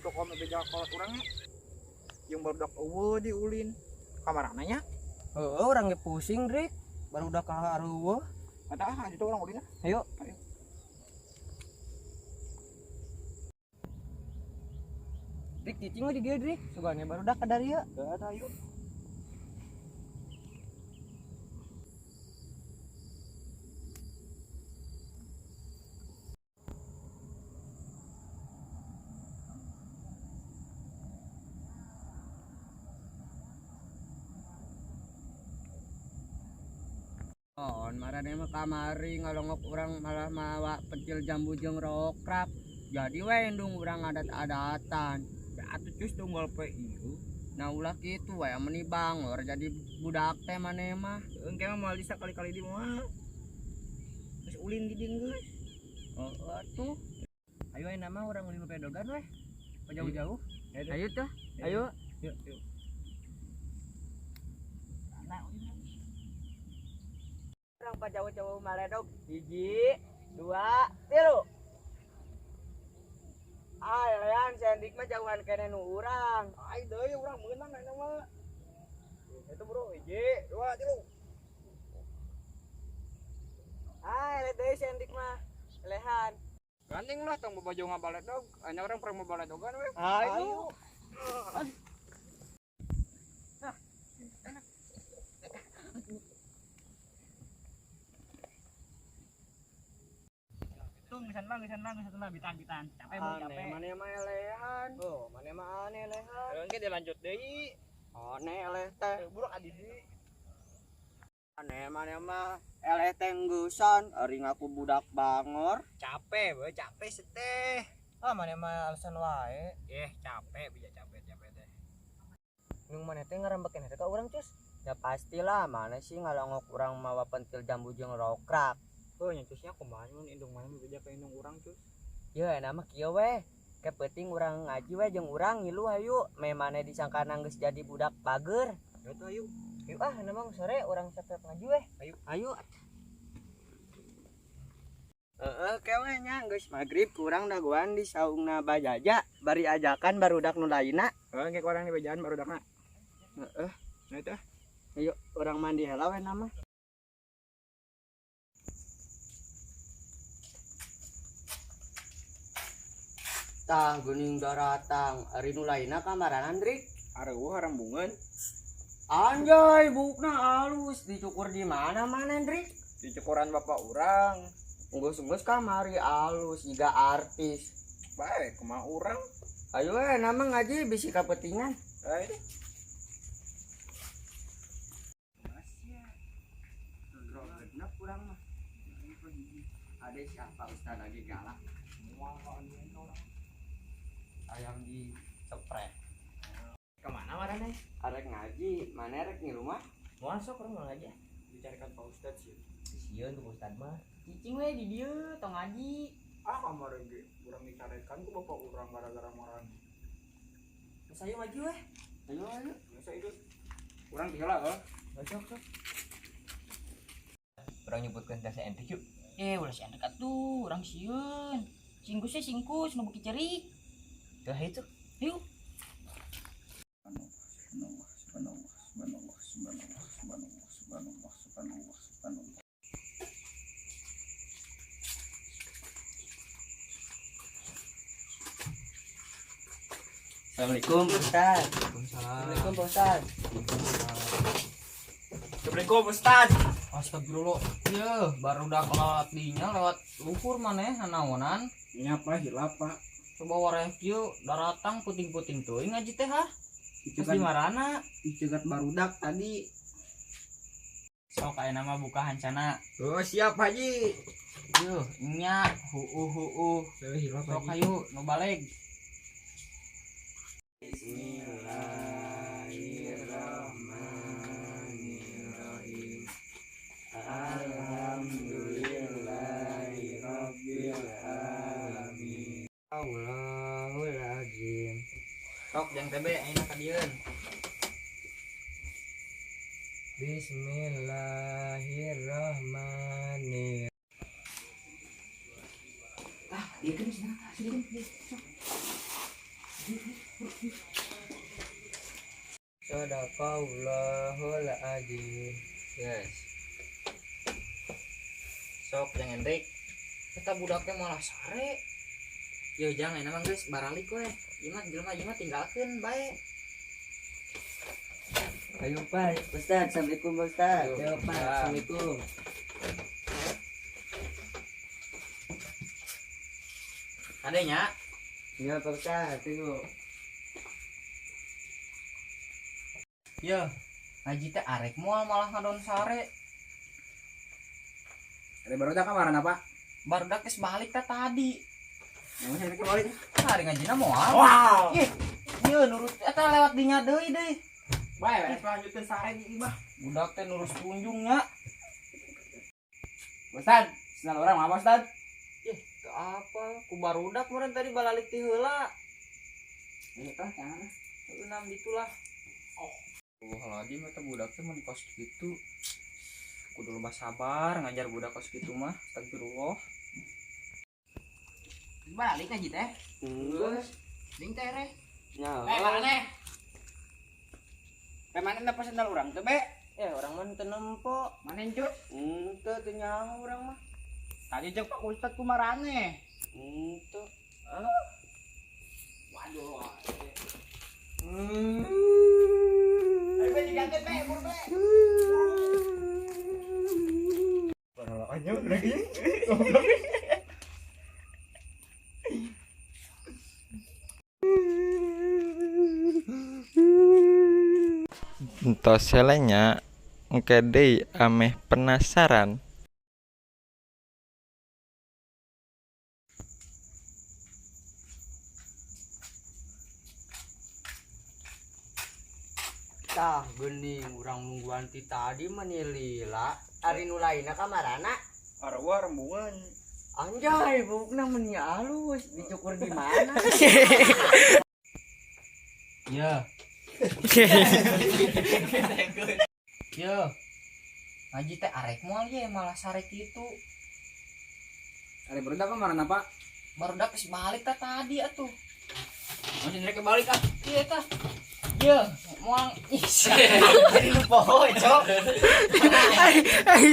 untuk kami beja kolot orangnya yang baru dak diulin kamar anaknya. Orang ge pusing Drik baru udah kaharueuh. Ada itu orang ulinnya. Ayo. Drik cicing mah di dieu Drik sugane baru udah ka dari ya. Ada yuk. Marane mah kamari ngalongok urang malah mawa pentil jambu jeung rokrap. Jadi we endung urang adat-adatan. Atuh cus tunggul pe ieu. Nah ulah kitu we meni bangor jadi budak teh maneh mah. Engke mah moal sakali-kali di moal. Geus ulin di dieu geus. Atuh. Ayo ayeuna mah urang ulin pedogan we. Jauh-jauh. Ayo teh. Ayo. Yuk. Orang jauh-jauh maledog 1, 2, 3. Lean sendik mah jauhan kene nu urang. Ai deui urang meunang eta mah. Itu bro 1, 2, 3. Le deui sendik mah lehan. Gandeng lah tong babaju ngabalet dog. Hanya orang pernah mabalet dogan we. Ayo. Gesan lang bitan. Capek mau capek. Mane mah elehan. Mane mah aneh elehan. Engke dilanjut deui. Aneh eleh teh. Buruk adi deui. Aneh mane mah eleh teh ngeusan, euring aku budak bangor. Capek seteh. Mane mah alasan wae. Capek capek teh. Nung mane teh ngarambekeun eta ka urang cus. Ya pastilah mana sih ngalongok urang mawa pentil jambu jeung rokrak. Nyucusnya kumaha mun indung mana beja ka indung urang cus. Ye enak mah kieu we. Kepenting urang ngaji we jeung urang ngilu hayu. Me mane disangkana geus jadi budak bager. Ya teh ayo. Yuk namang sore urang sapep ngaji we. Ayo. Kewe nya geus magrib kurang daguan di saungna bajaja bari ajakan barudak nu lainna. Engke urang di bejaan barudakna. Nah teh. Ayo urang mandi heula we nama. Tah geuning daratang ari nu lainna kamaranan Drik. Areueuh harambungeun. Anjay bukna halus dicukur di mana Drik? Di cukuran bapak urang. Unggus-unggus kamari halus jiga artis. Bae kumaha urang. Ayo nama ngaji bisi kapetingan. Ayo. Genep kurang mah. Ada siapa Ustaz lagi galak. Ayam di spray. Kemana marane? Arek ngaji, mana arek ngilu mah? Masuk orang ngaji. Dicarikan Pak Ustad sih. Sieun tuh Ustad mah. Cicing we di dieu tong ngaji. Kamar ge urang dicarikan ku bapak urang gara-gara marane. Geus aya ngaji we. Ayo. Biasa itu. Urang tinggal lah. Sok. Urang nyebutkeun teh saentik yuk. Ulah saentik atuh, urang sieun. Singkus nu beuki cerik. Tah itu. Yuk. Assalamualaikum Ustaz. Assalamualaikum Ustaz. Assalamualaikum Ustaz. Astagfirullah. Iya, baru udah kelewat dinya lewat luhur maneh naonan. Nyapa hilap Pak. Coba wareh kieu daratang puting-puting teuing ngaji teh ha. Geus di marana? Dicegat barudak tadi. Sok aya nama buka hancana. Siap Haji. Yuh, nya Hilap Sok Haji. hayu nu baleg. Bismillahirrahmanirrahim. Alhamdulillahirabbil alamin. Allahul azim. Sok jang tebe ayeuna ka dieun. Bismillahirrahmanirrahim. Dieu geus nah, sok. Sadaqallahul adzim. Yes. Sok jangan Hendrik. Kita budaknya malah sare. Yo jangan emang guys baralik we. Jelema tinggalkeun bae. Ayo Pak, Ustaz. Assalamualaikum Ustaz. Ayo, Pak. Assalamualaikum. Adanya Iya Pak Ustaz, tunggu. yo ngaji teh arek moal malah ngadon sare. Ada baru dah kamaran apa? Barudak geus balik teh tadi. Yang saya kembali. Hari ngajina moal. Wow. Ih, ieu nurut eta lewat dinya deui deui. Bae, lanjutin sare di imah. Budak teh nurus kunjungnya. Ustad, senang orang apa Ustad? Ih, teu apa? Ku barudak meureun tadi balalik ti heula. Ini tah jangan. Eunam ditulah. Lagi mah budak teh mun kos kitu. Kudu lebah sabar ngajar budak kos kitu mah. Astagfirullah. Balik ngaji teh. Geus. Ding teh reh. Nya. Maneh. Mana da sendal urang teh be? Ya orang mah teu nempo. Maneh cuk? Teu teu nyaho urang mah. Tadi jeung Pak Ustad kumarane. Teu. Waduh. Ayo be diganti be, bur be. Ayo lagi. Entos selenya engke deui ameh penasaran. Tah geuning urang nungguan ti tadi menilila ari nu lainna kamarana. Arwah rembungan. Anjay, bukna meni alus, dicukur di mana? Ya. Yo. Ngaji teh arek moal ye malah sare kitu. Ada baru dah kamaran apa? Barudak geus balik teh tadi atuh. Masih nyerek balik ah. Ieu tah. Yo, moal. Jadi lupa, cok.